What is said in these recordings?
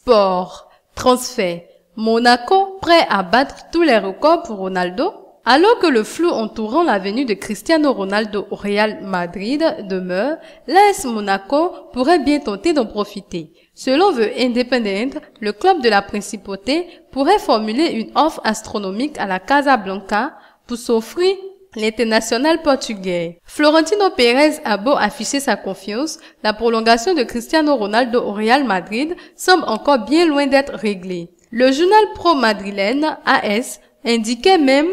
Sport, transfert. Monaco prêt à battre tous les records pour Ronaldo? Alors que le flou entourant la venue de Cristiano Ronaldo au Real Madrid demeure, l'AS Monaco pourrait bien tenter d'en profiter. Selon The Independent, le club de la Principauté pourrait formuler une offre astronomique à la Casablanca pour s'offrir l'international portugais. Florentino Pérez a beau afficher sa confiance, la prolongation de Cristiano Ronaldo au Real Madrid semble encore bien loin d'être réglée. Le journal pro-madrilène AS indiquait même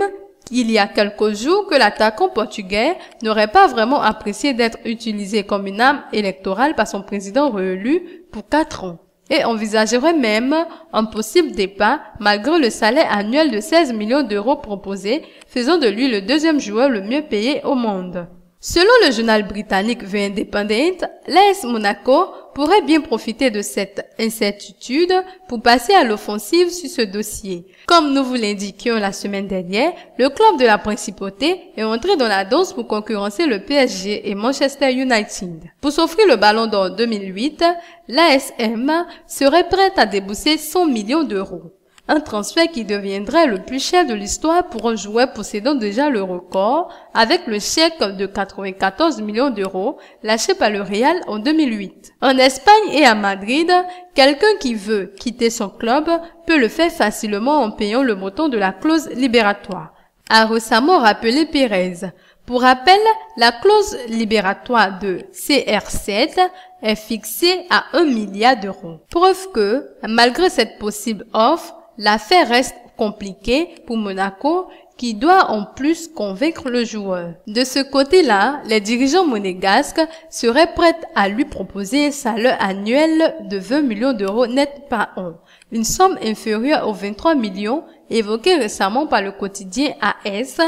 il y a quelques jours que l'attaquant portugais n'aurait pas vraiment apprécié d'être utilisé comme une arme électorale par son président réélu pour 4 ans et envisagerait même un possible départ malgré le salaire annuel de 16 millions d'euros proposé, faisant de lui le deuxième joueur le mieux payé au monde. Selon le journal britannique The Independent, l'AS Monaco pourrait bien profiter de cette incertitude pour passer à l'offensive sur ce dossier. Comme nous vous l'indiquions la semaine dernière, le club de la Principauté est entré dans la danse pour concurrencer le PSG et Manchester United. Pour s'offrir le Ballon d'Or 2008, l'ASM serait prête à débourser 100 millions d'euros. Un transfert qui deviendrait le plus cher de l'histoire pour un joueur possédant déjà le record avec le chèque de 94 millions d'euros lâché par le Real en 2008. En Espagne et à Madrid, quelqu'un qui veut quitter son club peut le faire facilement en payant le montant de la clause libératoire, a récemment rappelé Pérez. Pour rappel, la clause libératoire de CR7 est fixée à 1 milliard d'euros. Preuve que, malgré cette possible offre, l'affaire reste compliquée pour Monaco qui doit en plus convaincre le joueur. De ce côté-là, les dirigeants monégasques seraient prêts à lui proposer un salaire annuel de 20 millions d'euros net par an, une somme inférieure aux 23 millions évoquée récemment par le quotidien AS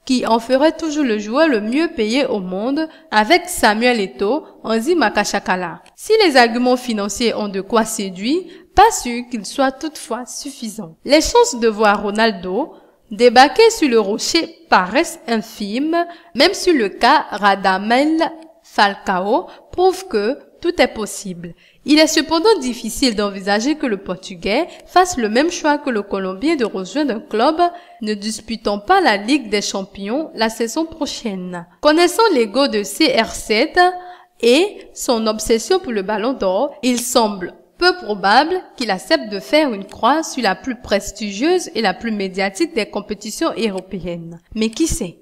qui en ferait toujours le joueur le mieux payé au monde avec Samuel Eto'o, Henri Makashakala. Si les arguments financiers ont de quoi séduire, pas sûr qu'il soit toutefois suffisant. Les chances de voir Ronaldo débarquer sur le rocher paraissent infimes, même si le cas Radamel Falcao prouve que tout est possible. Il est cependant difficile d'envisager que le Portugais fasse le même choix que le Colombien de rejoindre un club ne disputant pas la Ligue des Champions la saison prochaine. Connaissant l'ego de CR7 et son obsession pour le Ballon d'Or, il semble peu probable qu'il accepte de faire une croix sur la plus prestigieuse et la plus médiatique des compétitions européennes. Mais qui sait?